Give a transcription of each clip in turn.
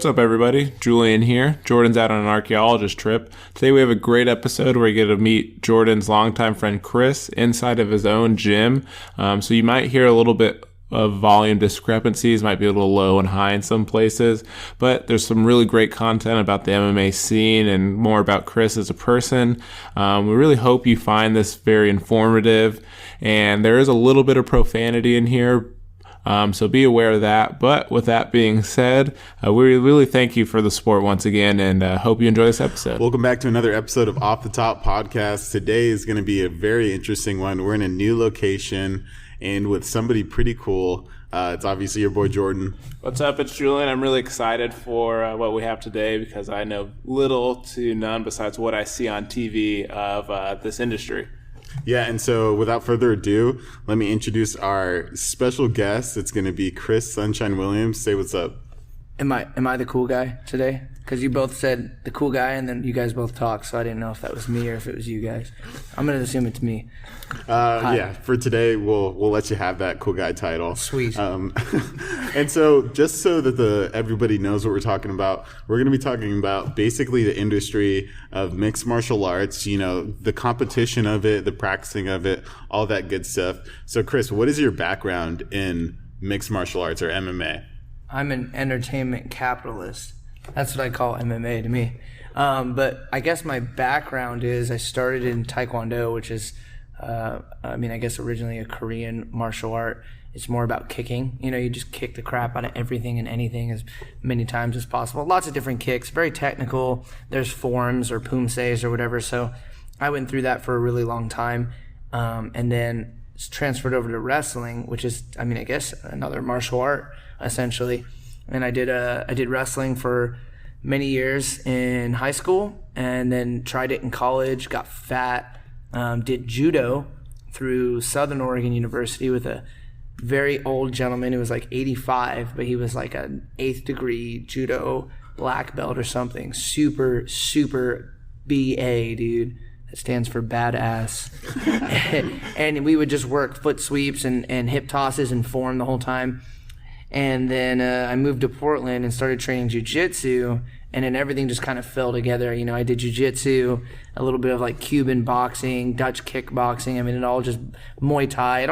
What's up, everybody? Julian here. Jordan's out on an archaeologist trip. Today we have a great episode where you get to meet Jordan's longtime friend Cris inside of his own gym. So you might hear a little bit of volume discrepancies, might be a little low and high in some places, but there's some really great content about the MMA scene and more about Cris as a person. We really hope you find this very informative, and there is a little bit of profanity in here, so be aware of that. But with that being said, we really thank you for the support once again, and hope you enjoy this episode. Welcome back to another episode of Off the Top Podcast. Today is going to be a very interesting one. We're in a new location and with somebody pretty cool. It's obviously your boy Jordan. What's up? It's Julian. I'm really excited for what we have today because I know little to none besides what I see on TV of this industry. Yeah, and so without further ado, let me introduce our special guest. It's going to be Cris Sunshine Williams. Say what's up. Am I the cool guy today? Because you both said the cool guy, and then you guys both talked, so I didn't know if that was me or if it was you guys. I'm going to assume it's me. Yeah, for today, we'll let you have that cool guy title. Sweet. And so just so that everybody knows what we're talking about, we're going to be talking about basically the industry of mixed martial arts, you know, the competition of it, the practicing of it, all that good stuff. So, Cris, what is your background in mixed martial arts or MMA? I'm an entertainment capitalist. That's what I call MMA to me. But I guess my background is I started in Taekwondo, which is, I guess originally a Korean martial art. It's more about kicking. You know, you just kick the crap out of everything and anything as many times as possible. Lots of different kicks, very technical. There's forms or pumses or whatever. So I went through that for a really long time. And then transferred over to wrestling, which is, I guess another martial art essentially. And I did wrestling for many years in high school, and then tried it in college, got fat, did judo through Southern Oregon University with a very old gentleman who was like 85, but he was like an 8th degree judo black belt or something. Super, super BA, dude. That stands for badass. And we would just work foot sweeps and hip tosses and form the whole time. And then I moved to Portland and started training jiu-jitsu, and then everything just kind of fell together. You know, I did jiu-jitsu, a little bit of like Cuban boxing, Dutch kickboxing. It all just Muay Thai. It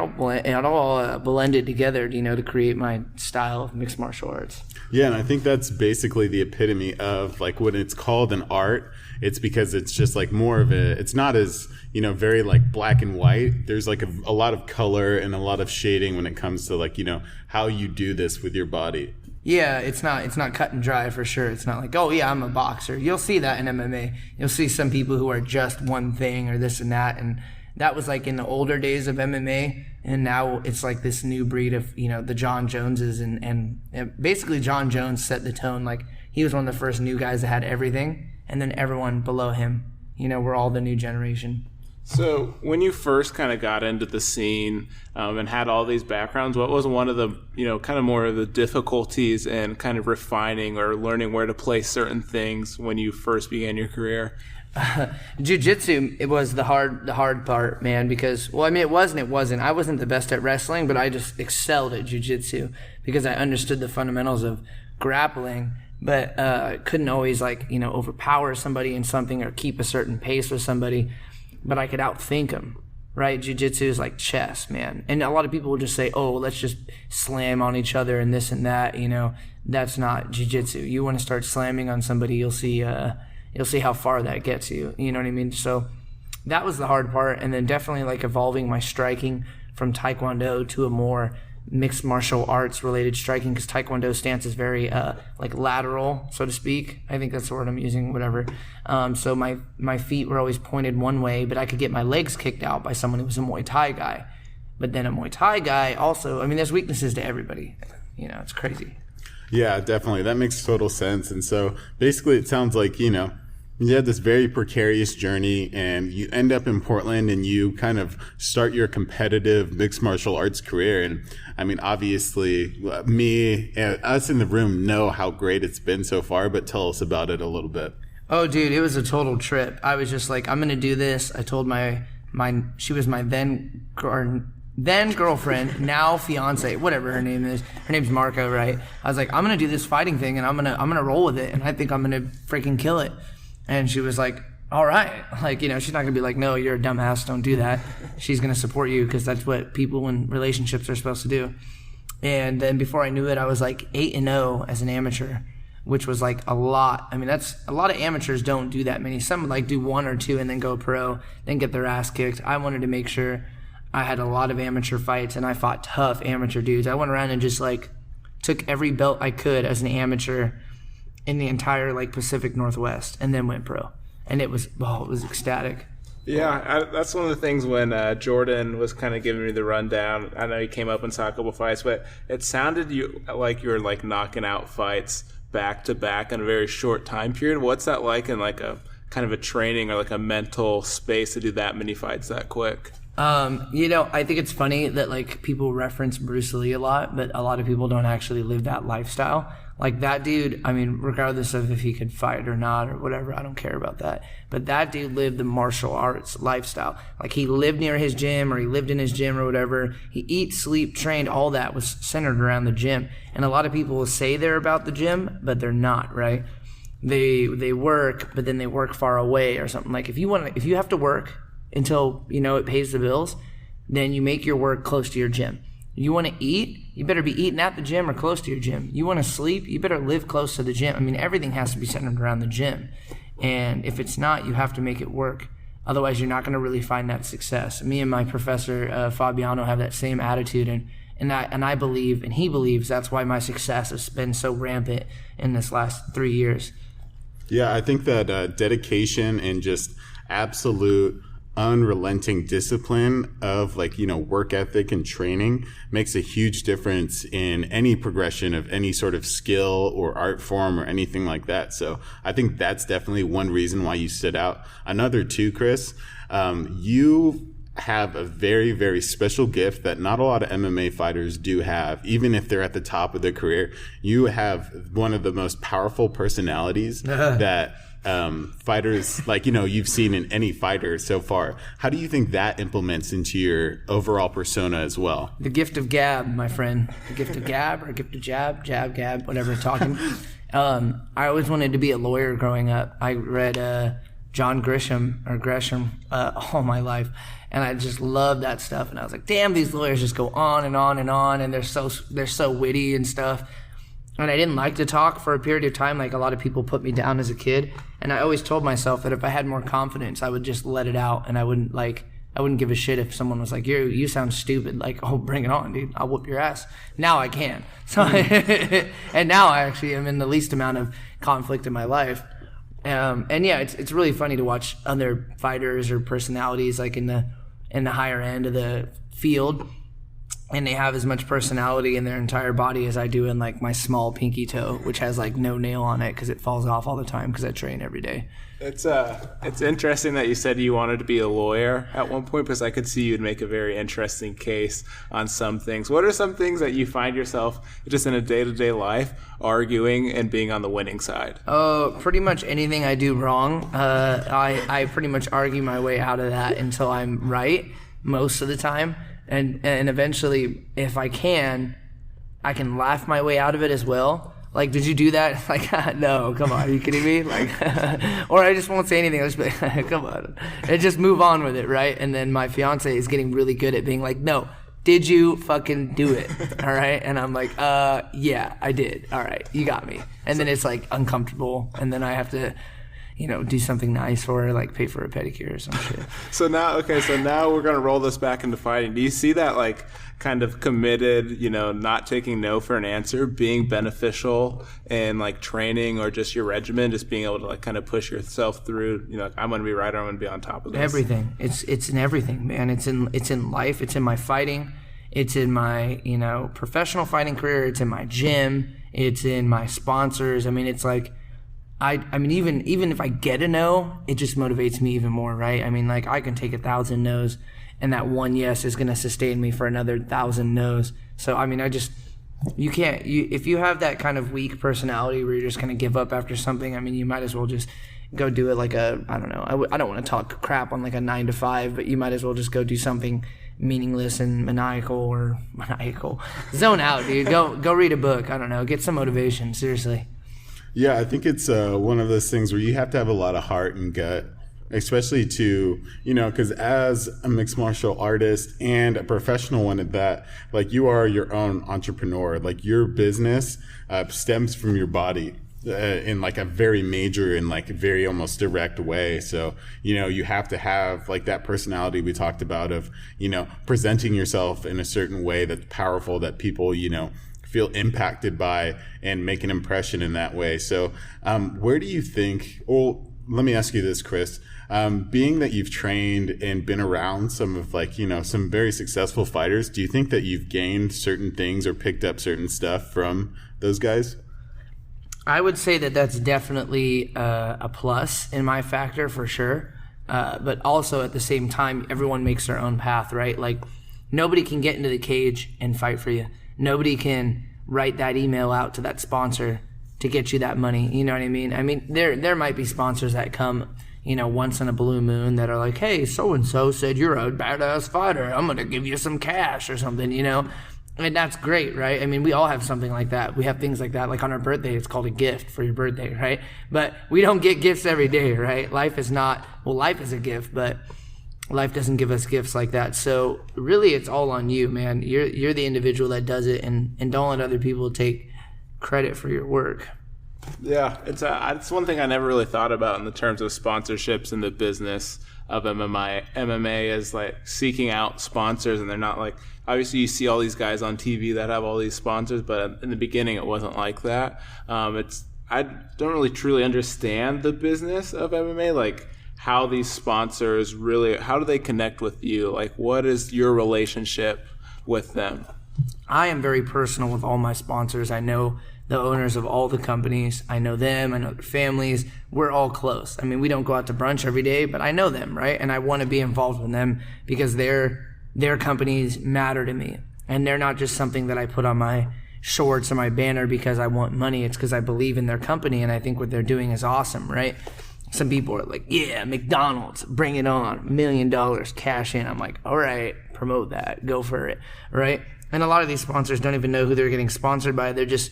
all blended together, you know, to create my style of mixed martial arts. Yeah, and I think that's basically the epitome of like when it's called an art, it's because it's just like more of it's not as, you know, very like black and white. There's like a lot of color and a lot of shading when it comes to like, you know, how you do this with your body. Yeah, it's not cut and dry for sure. It's not like, oh yeah, I'm a boxer. You'll see that in MMA. You'll see some people who are just one thing or this and that, and that was like in the older days of MMA, and now it's like this new breed of, you know, the John Joneses, and basically John Jones set the tone. Like, he was one of the first new guys that had everything, and then everyone below him, you know, we're all the new generation. So when you first kind of got into the scene and had all these backgrounds, what was one of the, you know, kind of more of the difficulties in kind of refining or learning where to place certain things when you first began your career? Jiu-jitsu, it was the hard part, man, because, well, it wasn't. I wasn't the best at wrestling, but I just excelled at jiu-jitsu because I understood the fundamentals of grappling, but couldn't always, like, you know, overpower somebody in something or keep a certain pace with somebody. But I could outthink them, right? Jiu-jitsu is like chess, man. And a lot of people will just say, oh, let's just slam on each other and this and that, you know. That's not jiu-jitsu. You want to start slamming on somebody, you'll see how far that gets you. You know what I mean? So that was the hard part. And then definitely like evolving my striking from Taekwondo to a more mixed martial arts related striking, because Taekwondo stance is very like lateral, so to speak. I think that's the word I'm using, whatever. So my feet were always pointed one way, but I could get my legs kicked out by someone who was a Muay Thai guy. But then a Muay Thai guy also, there's weaknesses to everybody. You know, it's crazy. Yeah, definitely. That makes total sense. And so basically it sounds like, you know, you had this very precarious journey and you end up in Portland and you kind of start your competitive mixed martial arts career. And obviously me and us in the room know how great it's been so far, but tell us about it a little bit. Oh, dude, it was a total trip. I was just like, I'm going to do this. I told she was my then then girlfriend, now fiance, whatever her name is. Her name's Marco, right? I was like, I'm gonna do this fighting thing, and I'm gonna roll with it, and I think I'm gonna freaking kill it. And she was like, all right. Like, you know, she's not gonna be like, no, you're a dumbass, don't do that. She's gonna support you because that's what people in relationships are supposed to do. And then before I knew it, I was like 8-0 as an amateur, which was like a lot. I mean, that's a lot of amateurs don't do that many. Some like do 1 or 2 and then go pro, then get their ass kicked. I wanted to make sure I had a lot of amateur fights, and I fought tough amateur dudes. I went around and just like took every belt I could as an amateur in the entire like Pacific Northwest, and then went pro. And it was ecstatic. Yeah, that's one of the things when Jordan was kind of giving me the rundown. I know he came up and saw a couple fights, but it sounded like you were like knocking out fights back to back in a very short time period. What's that like in like a kind of a training or like a mental space to do that many fights that quick? You know, I think it's funny that like people reference Bruce Lee a lot, but a lot of people don't actually live that lifestyle. Like that dude, I mean, regardless of if he could fight or not or whatever, I don't care about that. But that dude lived the martial arts lifestyle. Like he lived near his gym, or he lived in his gym or whatever. He eat, sleep, trained, all that was centered around the gym. And a lot of people will say they're about the gym, but they're not, right? They work, but then they work far away or something. Like if you have to work until, you know, it pays the bills, then you make your work close to your gym. You want to eat, you better be eating at the gym or close to your gym. You want to sleep, you better live close to the gym. I mean, everything has to be centered around the gym. And if it's not, you have to make it work. Otherwise, you're not going to really find that success. Me and my professor, Fabiano, have that same attitude. And I believe, and he believes, that's why my success has been so rampant in this last 3 years. Yeah, I think that dedication and just absolute unrelenting discipline of like, you know, work ethic and training makes a huge difference in any progression of any sort of skill or art form or anything like that. So I think that's definitely one reason why you stood out. Another too, Cris, you have a very, very special gift that not a lot of MMA fighters do have, even if they're at the top of their career. You have one of the most powerful personalities that fighters, like, you know, you've seen in any fighter so far. How do you think that implements into your overall persona as well? The gift of gab, my friend. The gift of gab or gift of jab, gab, whatever, talking. I always wanted to be a lawyer growing up. I read John Grisham all my life, and I just loved that stuff. And I was like, damn, these lawyers just go on and on and on, and they're so witty and stuff. And I didn't like to talk for a period of time. Like a lot of people put me down as a kid. And I always told myself that if I had more confidence, I would just let it out. And I wouldn't give a shit if someone was like, you sound stupid. Like, oh, bring it on, dude. I'll whoop your ass. Now I can. So, and now I actually am in the least amount of conflict in my life. And yeah, it's really funny to watch other fighters or personalities like in the higher end of the field. And they have as much personality in their entire body as I do in like my small pinky toe, which has like no nail on it because it falls off all the time because I train every day. It's interesting that you said you wanted to be a lawyer at one point, because I could see you'd make a very interesting case on some things. What are some things that you find yourself just in a day-to-day life arguing and being on the winning side? Pretty much anything I do wrong. I pretty much argue my way out of that until I'm right most of the time. And eventually, if I can laugh my way out of it as well. Like, did you do that? Like, no, come on, are you kidding me? Like, or I just won't say anything. I'll just be like, come on, and just move on with it, right? And then my fiance is getting really good at being like, no, did you fucking do it? All right, and I'm like, yeah, I did. All right, you got me. And then it's like uncomfortable, and then I have to, do something nice for her, like pay for a pedicure or some shit. So now we're going to roll this back into fighting. Do you see that like kind of committed, not taking no for an answer being beneficial in like training or just your regimen, just being able to like kind of push yourself through, I'm going to be right, or I'm going to be on top of this? Everything. It's in everything, man. It's in life. It's in my fighting. It's in my, professional fighting career. It's in my gym. It's in my sponsors. I mean, it's like, I mean, even if I get a no, it just motivates me even more, right? I mean, like, I can take 1,000 no's, and that one yes is going to sustain me for another 1,000 no's. So, I mean, if you have that kind of weak personality where you're just going to give up after something, I mean, you might as well just go do it like I don't know, I don't want to talk crap on like a 9 to 5, but you might as well just go do something meaningless and maniacal. Zone out, dude. Go read a book. I don't know. Get some motivation. Seriously. Yeah, I think it's one of those things where you have to have a lot of heart and gut, especially to, because as a mixed martial artist and a professional one at that, like, you are your own entrepreneur. Like, your business stems from your body in like a very major and like very almost direct way. So, you have to have like that personality we talked about of, presenting yourself in a certain way that's powerful, that people, feel impacted by and make an impression in that way. So where do you think, well, let me ask you this, Cris, being that you've trained and been around some of like, some very successful fighters, do you think that you've gained certain things or picked up certain stuff from those guys? I would say that that's definitely a plus in my factor for sure. But also at the same time, everyone makes their own path, right? Like, nobody can get into the cage and fight for you. Nobody can write that email out to that sponsor to get you that money. You know what I mean? I mean, there might be sponsors that come, once in a blue moon that are like, hey, so-and-so said you're a badass fighter. I'm going to give you some cash or something, And that's great, right? I mean, we all have something like that. We have things like that. Like on our birthday, it's called a gift for your birthday, right? But we don't get gifts every day, right? Life is a gift, but life doesn't give us gifts like that. So really, it's all on you, man. You're the individual that does it, and don't let other people take credit for your work. Yeah, it's one thing I never really thought about in the terms of sponsorships in the business of MMA. MMA is like seeking out sponsors, and they're not like, obviously you see all these guys on TV that have all these sponsors, but in the beginning it wasn't like that. I don't really truly understand the business of MMA, like how these sponsors really, how do they connect with you? Like, what is your relationship with them? I am very personal with all my sponsors. I know the owners of all the companies. I know them. I know their families. We're all close. I mean, we don't go out to brunch every day, but I know them, right? And I want to be involved with them because their companies matter to me. And they're not just something that I put on my shorts or my banner because I want money. It's because I believe in their company and I think what they're doing is awesome, right? Some people are like, yeah, McDonald's, bring it on, $1 million, cash in. I'm like, all right, promote that, go for it, right? And a lot of these sponsors don't even know who they're getting sponsored by. They're just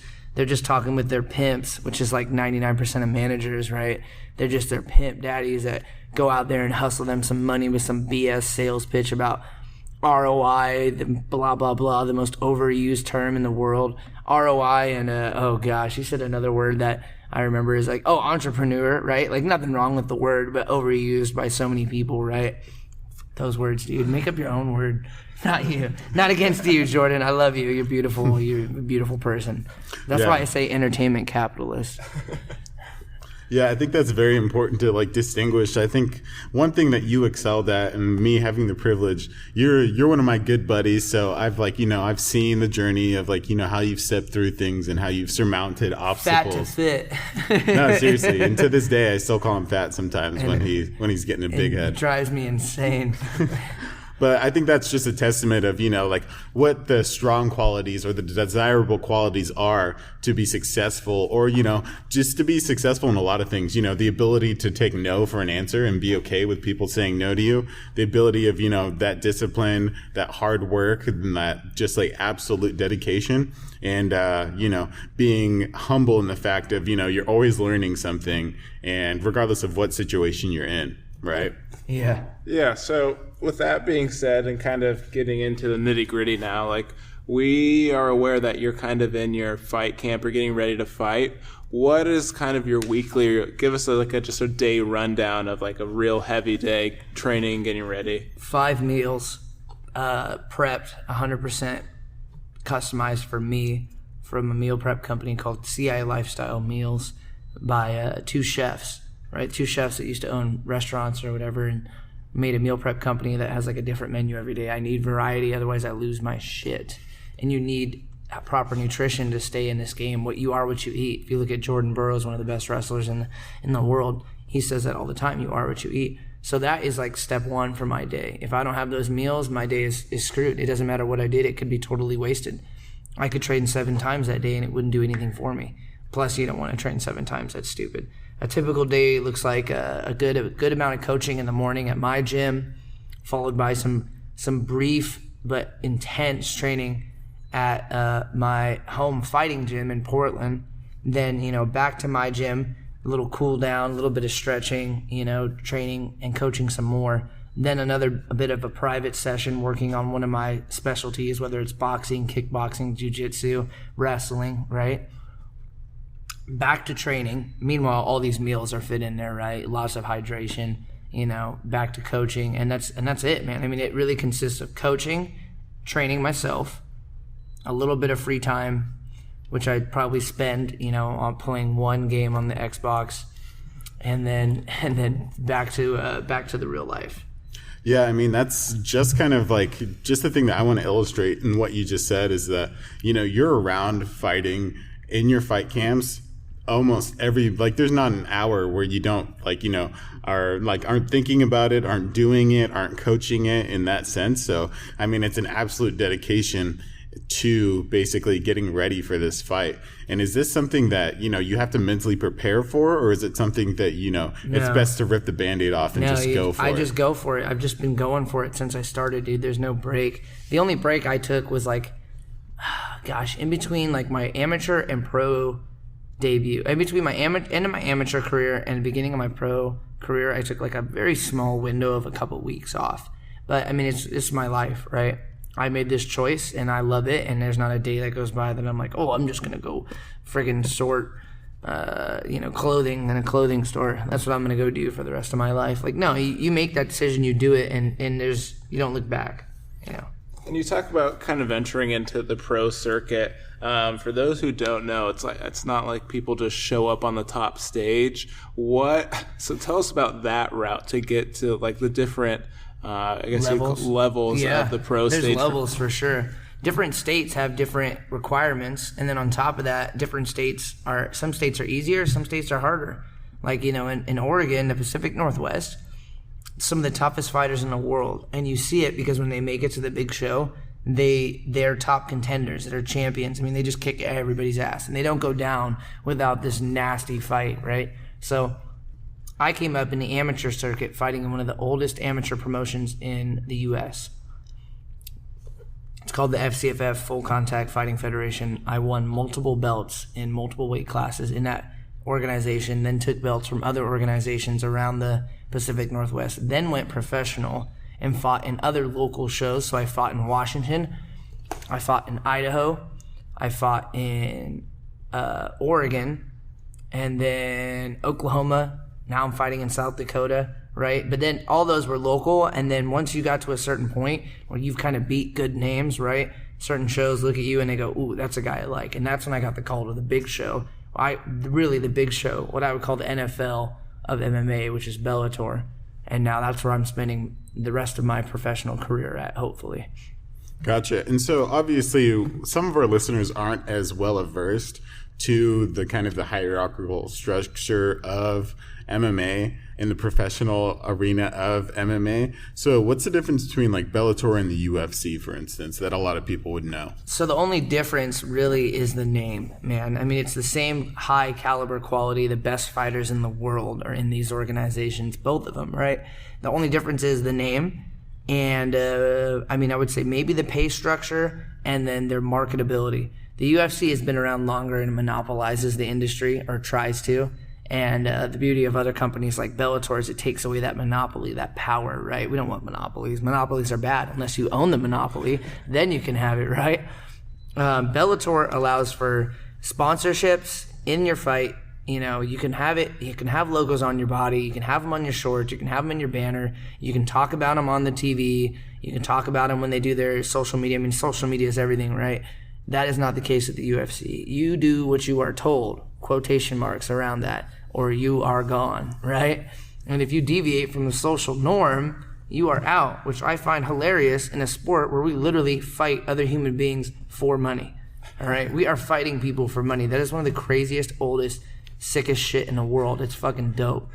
talking with their pimps, which is like 99% of managers, right? They're just their pimp daddies that go out there and hustle them some money with some BS sales pitch about ROI, the blah, blah, blah, the most overused term in the world. ROI and, oh gosh, you said another word that I remember is like, entrepreneur, right? Like, nothing wrong with the word, but overused by so many people, right? Those words, dude. Make up your own word. Not you. Not against you, Jordan. I love you. You're beautiful. You're a beautiful person. That's why I say entertainment capitalist. Yeah, I think that's very important to like distinguish. I think one thing that you excelled at, and me having the privilege, you're one of my good buddies. So I've I've seen the journey of how you've stepped through things and how you've surmounted obstacles. Fat to fit. No, seriously. And to this day, I still call him fat sometimes when he's getting a big head. It drives me insane. But I think that's just a testament of, what the strong qualities or the desirable qualities are to be successful or, just to be successful in a lot of things. The ability to take no for an answer and be okay with people saying no to you. The ability of, that discipline, that hard work, and that just like absolute dedication. And, being humble in the fact of, you're always learning something, and regardless of what situation you're in, right? Yeah. Yeah. So with that being said, and kind of getting into the nitty gritty now, like, we are aware that you're kind of in your fight camp or getting ready to fight. What is kind of your weekly, give us just a day rundown of like a real heavy day training, getting ready? 5 meals, prepped 100% customized for me from a meal prep company called CI Lifestyle Meals by 2 chefs. Right, 2 chefs that used to own restaurants or whatever and made a meal prep company that has like a different menu every day. I need variety, otherwise I lose my shit. And you need proper nutrition to stay in this game. What you are, what you eat. If you look at Jordan Burroughs, one of the best wrestlers in the world, he says that all the time. You are what you eat. So that is like step 1 for my day. If I don't have those meals, my day is screwed. It doesn't matter what I did. It could be totally wasted. I could train 7 times that day and it wouldn't do anything for me. Plus, you don't want to train 7 times. That's stupid. A typical day looks like a good amount of coaching in the morning at my gym, followed by some some brief but intense training at my home fighting gym in Portland. Then, back to my gym, a little cool down, a little bit of stretching, training and coaching some more. Then a bit of a private session working on one of my specialties, whether it's boxing, kickboxing, jiu-jitsu, wrestling, right? Back to training. Meanwhile, all these meals are fit in there, right? Lots of hydration, back to coaching. And that's it, man. I mean, it really consists of coaching, training myself, a little bit of free time, which I'd probably spend, on playing one game on the Xbox, and then back to the real life. Yeah, I mean, that's just kind of like just the thing that I want to illustrate in what you just said is that, you're around fighting in your fight camps almost there's not an hour where you don't aren't thinking about it, aren't doing it, aren't coaching it in that sense. So, I mean, it's an absolute dedication to basically getting ready for this fight. And is this something that, you have to mentally prepare for, or is it something that, it's best to rip the Band-Aid off and go for it? I just go for it. I've just been going for it since I started, dude. There's no break. The only break I took was in between my amateur and pro debut. In between my end of my amateur career and the beginning of my pro career, I took a very small window of a couple weeks off. But I mean, it's my life, right? I made this choice and I love it, and there's not a day that goes by that I'm like, oh, I'm just gonna go friggin' sort clothing in a clothing store. That's what I'm gonna go do for the rest of my life. No, you make that decision, you do it, and you don't look back. And you talk about kind of entering into the pro circuit. For those who don't know, it's not like people just show up on the top stage. So tell us about that route to get to the different levels of the pro stage. There's levels for sure. Different states have different requirements, and then on top of that, some states are easier, some states are harder. In Oregon, the Pacific Northwest, some of the toughest fighters in the world, and you see it because when they make it to the big show, they're top contenders, they're champions. I mean, they just kick everybody's ass, and they don't go down without this nasty fight, right? So I came up in the amateur circuit fighting in one of the oldest amateur promotions in the U.S. It's called the FCFF, Full Contact Fighting Federation. I won multiple belts in multiple weight classes in that organization, then took belts from other organizations around the Pacific Northwest, then went professional and fought in other local shows. So I fought in Washington, I fought in Idaho, I fought in Oregon, and then Oklahoma. Now I'm fighting in South Dakota, right? But then all those were local, and then once you got to a certain point where you've kind of beat good names, right? Certain shows look at you and they go, ooh, that's a guy I like. And that's when I got the call to the big show. The big show, what I would call the NFL of MMA, which is Bellator. And now that's where I'm spending the rest of my professional career at, hopefully. Gotcha. And so obviously some of our listeners aren't as well versed to the kind of the hierarchical structure of MMA in the professional arena of MMA. So what's the difference between Bellator and the UFC, for instance, that a lot of people would know? So the only difference really is the name, man. I mean, it's the same high caliber quality. The best fighters in the world are in these organizations, both of them, right? The only difference is the name. And I would say maybe the pay structure and then their marketability. The UFC has been around longer and monopolizes the industry, or tries to. And the beauty of other companies like Bellator is it takes away that monopoly, that power, right? We don't want monopolies. Monopolies are bad. Unless you own the monopoly, then you can have it, right? Bellator allows for sponsorships in your fight. You can have it. You can have logos on your body. You can have them on your shorts. You can have them in your banner. You can talk about them on the TV. You can talk about them when they do their social media. I mean, social media is everything, right? That is not the case at the UFC. You do what you are told, quotation marks around that, or you are gone, right? And if you deviate from the social norm, you are out, which I find hilarious in a sport where we literally fight other human beings for money, all right? We are fighting people for money. That is one of the craziest, oldest, sickest shit in the world. It's fucking dope.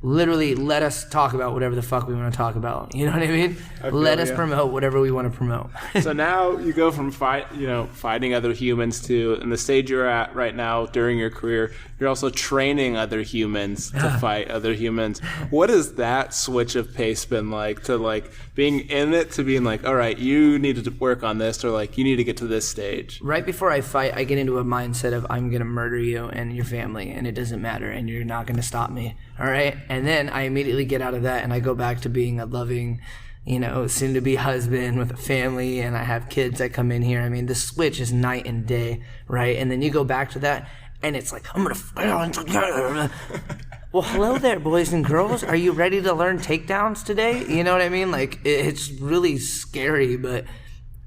literally let us talk about whatever the fuck we want to talk about. You know what I mean? Let us promote whatever we want to promote. So now you go from fighting other humans to, in the stage you're at right now during your career, you're also training other humans to fight other humans. What has that switch of pace been like, to like being in it to being like, all right, you need to work on this, or like you need to get to this stage? Right before I fight, I get into a mindset of I'm going to murder you and your family, and it doesn't matter, and you're not going to stop me. All right? And then I immediately get out of that and I go back to being a loving, soon-to-be husband with a family, and I have kids that come in here. I mean, the switch is night and day, right? And then you go back to that, and it's like, I'm going to fight. Well, hello there, boys and girls. Are you ready to learn takedowns today? You know what I mean? Like, it's really scary, but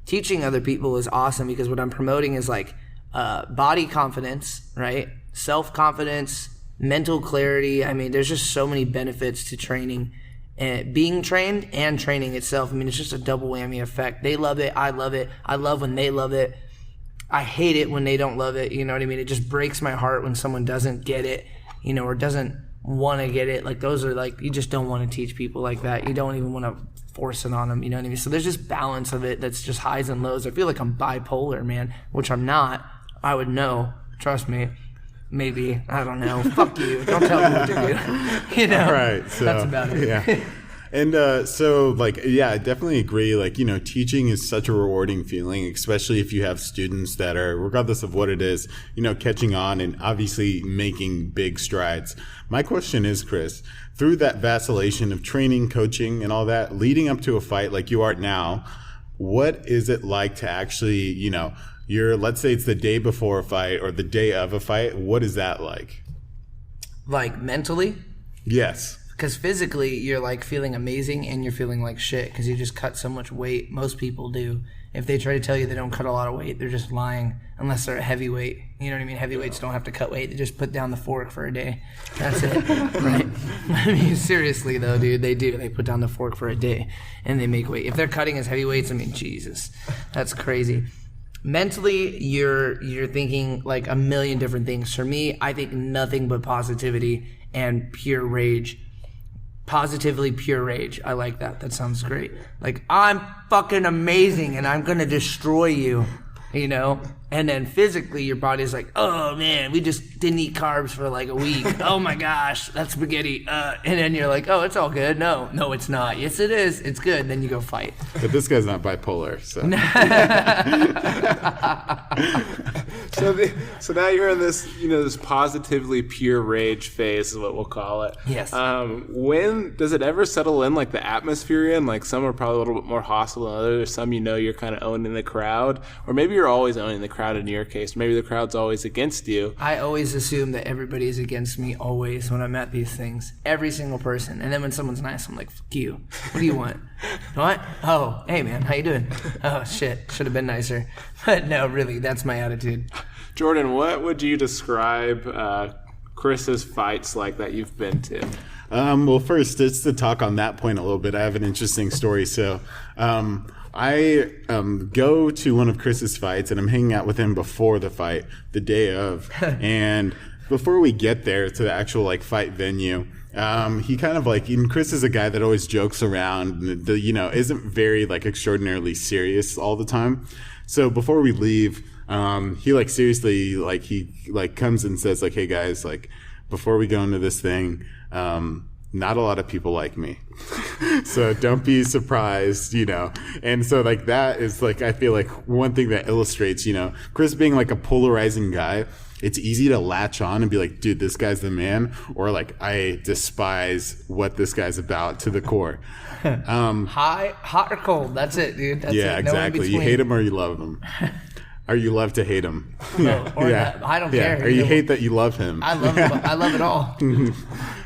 teaching other people is awesome, because what I'm promoting is like body confidence, right? Self-confidence, mental clarity. I mean, there's just so many benefits to training, and being trained and training itself. I mean, it's just a double whammy effect. They love it. I love it. I love when they love it. I hate it when they don't love it. You know what I mean? It just breaks my heart when someone doesn't get it, or doesn't want to get it. Like, those are like, you just don't want to teach people like that. You don't even want to force it on them. You know what I mean? So there's just balance of it that's just highs and lows. I feel like I'm bipolar, man, which I'm not. I would know. Trust me. Maybe. I don't know. Fuck you. Don't tell me what to do. Right. So, that's about it. Yeah. And I definitely agree. Like, teaching is such a rewarding feeling, especially if you have students that are, regardless of what it is, catching on and obviously making big strides. My question is, Cris, through that vacillation of training, coaching, and all that, leading up to a fight like you are now, what is it like to actually, let's say it's the day before a fight or the day of a fight. What is that like? Like, mentally? Yes. Because physically, you're like feeling amazing and you're feeling like shit because you just cut so much weight. Most people do. If they try to tell you they don't cut a lot of weight, they're just lying, unless they're a heavyweight. You know what I mean? Heavyweights don't have to cut weight. They just put down the fork for a day. That's it, right? I mean, seriously, though, dude, they do. They put down the fork for a day and they make weight. If they're cutting as heavyweights, I mean, Jesus, that's crazy. Mentally, you're thinking like a million different things. For me, I think nothing but positivity and pure rage. Positively pure rage. I like that. That sounds great. Like, I'm fucking amazing and I'm going to destroy you, And then physically, your body's like, oh, man, we just didn't eat carbs for like a week. Oh, my gosh, that's spaghetti. And then you're like, oh, it's all good. No, it's not. Yes, it is. It's good. And then you go fight. But this guy's not bipolar, so. So now you're in this, this positively pure rage phase is what we'll call it. Yes. When does it ever settle in, like the atmosphere in? Like, some are probably a little bit more hostile than others. Some, you're kind of owning the crowd, or maybe you're always owning the crowd in your case. Maybe the crowd's always against you. I always assume that everybody is against me always when I'm at these things. Every single person. And then when someone's nice, I'm like, fuck you. What do you want? What? Oh, hey, man, how you doing? Oh, shit. Should have been nicer. But no, really, that's my attitude. Jordan, what would you describe Chris's fights like that you've been to? Well, first, just to talk on that point a little bit, I have an interesting story. So I go to one of Chris's fights, and I'm hanging out with him before the fight, the day of. And before we get there to the actual fight venue, he kind of and Cris is a guy that always jokes around, and isn't very extraordinarily serious all the time. So before we leave, he seriously he comes and says hey guys, before we go into this thing, not a lot of people like me. So don't be surprised, And so that is I feel one thing that illustrates, Cris being a polarizing guy. It's easy to latch on and be like, dude, this guy's the man, or I despise what this guy's about to the core. Hot or cold. That's it, dude. That's yeah, it. Exactly. You hate him or you love him. Or you love to hate him. No, or yeah. I don't care. Or you hate that you love him. I love him. I love it all.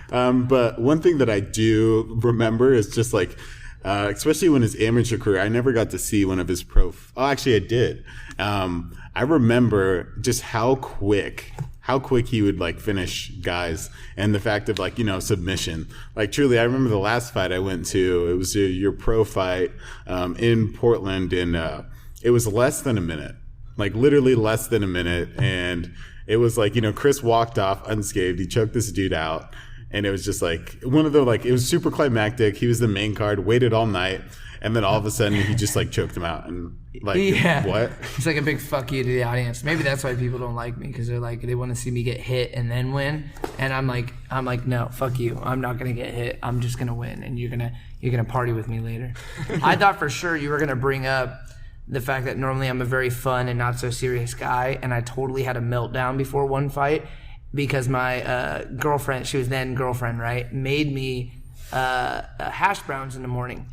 But one thing that I do remember is just especially when his amateur career, I never got to see one of his actually I did. I remember just how quick he would finish guys, and the fact of submission. Truly, I remember the last fight I went to, it was your pro fight in Portland, and it was less than a minute. Literally less than a minute, and it was Cris walked off unscathed. He choked this dude out, And it was just like one of the, like, it was super climactic. He was the main card, waited all night. And then all of a sudden he just like choked him out and like, what? It's like a big fuck you to the audience. Maybe that's why people don't like me, because they're like, they want to see me get hit and then win. And I'm like, no, fuck you. I'm not gonna get hit. I'm just gonna win, and you're gonna party with me later. I thought for sure you were gonna bring up the fact that normally I'm a very fun and not so serious guy, and I totally had a meltdown before one fight because my girlfriend, she was then girlfriend, right, made me hash browns in the morning.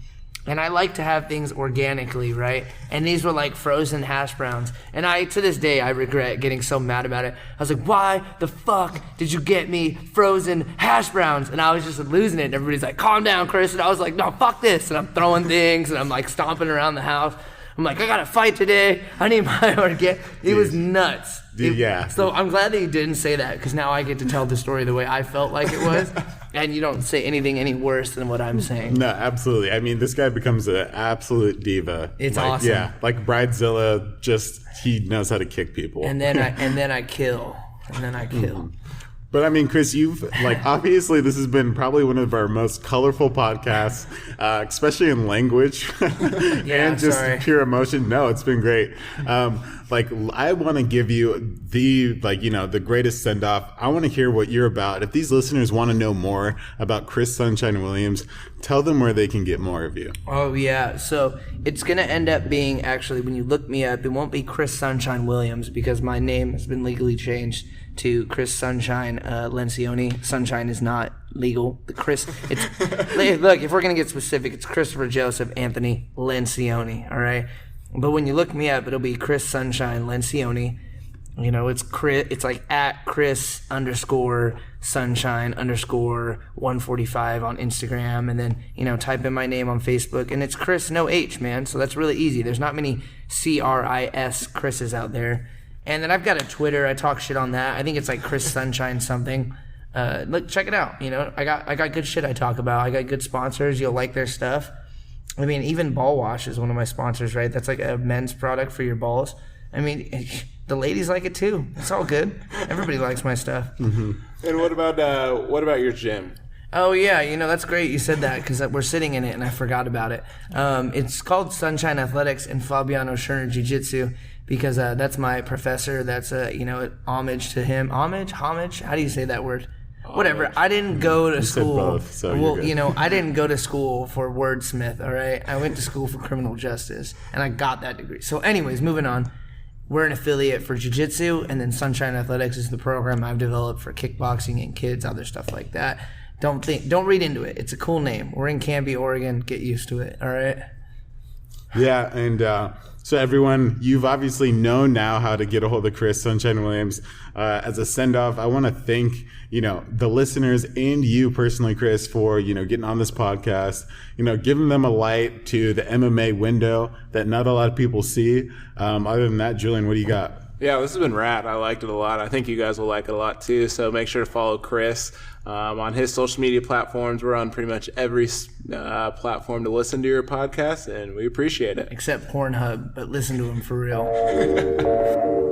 And I like to have things organically, right? And these were like frozen hash browns. And to this day, I regret getting so mad about it. I was like, why the fuck did you get me frozen hash browns? And I was just losing it. And everybody's like, calm down, Chris. And I was like, no, fuck this. And I'm throwing things and I'm like stomping around the house. I'm like, I got to fight today. I need my organic. It was nuts. Dude, yeah. So I'm glad that you didn't say that, because now I get to tell the story the way I felt like it was. And you don't say anything any worse than what I'm saying. No, absolutely. I mean, this guy becomes an absolute diva. It's like, awesome. Yeah, like Bridezilla, just he knows how to kick people. And then I kill. But I mean, Chris, you've like obviously this has been probably one of our most colorful podcasts, especially in language and just pure emotion. No, it's been great. Like I want to give you the greatest send off. I want to hear what you're about. If these listeners want to know more about Cris Sunshine Williams, tell them where they can get more of you. Oh yeah, so it's gonna end up being, actually, when you look me up, it won't be Cris Sunshine Williams, because my name has been legally changed to Cris Sunshine Lencioni. Sunshine is not legal. Look, if we're gonna get specific, it's Christopher Joseph Anthony Lencioni. All right. But when you look me up, it'll be Cris Sunshine Lencioni. You know, it's Chris. It's like at Cris _Sunshine _145 on Instagram, and then type in my name on Facebook, and it's Chris, no H, man. So that's really easy. There's not many CRIS Chris's out there. And then I've got a Twitter. I talk shit on that. I think it's like Cris Sunshine something. Look, check it out. I got good shit I talk about. I got good sponsors. You'll like their stuff. I mean, even Ball Wash is one of my sponsors, right? That's like a men's product for your balls. I mean, the ladies like it too. It's all good. Everybody likes my stuff. Mm-hmm. And what about your gym? Oh yeah, that's great you said that, because we're sitting in it and I forgot about it. It's called Sunshine Athletics and Fabiano Scherner Jiu-Jitsu, because that's my professor. That's homage to him. Homage? How do you say that word? Whatever. I didn't go to school. Both, so I didn't go to school for wordsmith, all right? I went to school for criminal justice, and I got that degree. So anyways, moving on. We're an affiliate for jiu-jitsu, and then Sunshine Athletics is the program I've developed for kickboxing and kids, other stuff like that. Don't read into it. It's a cool name. We're in Canby, Oregon. Get used to it, all right? Yeah, and so everyone, you've obviously known now how to get a hold of Cris Sunshine Williams. As a send-off, I want to thank, the listeners and you personally, Chris, for, getting on this podcast, giving them a light to the MMA window that not a lot of people see. Other than that, Julian, what do you got? Yeah, this has been rad. I liked it a lot. I think you guys will like it a lot too. So make sure to follow Chris on his social media platforms. We're on pretty much every platform to listen to your podcast, and we appreciate it. Except Pornhub, but listen to him for real.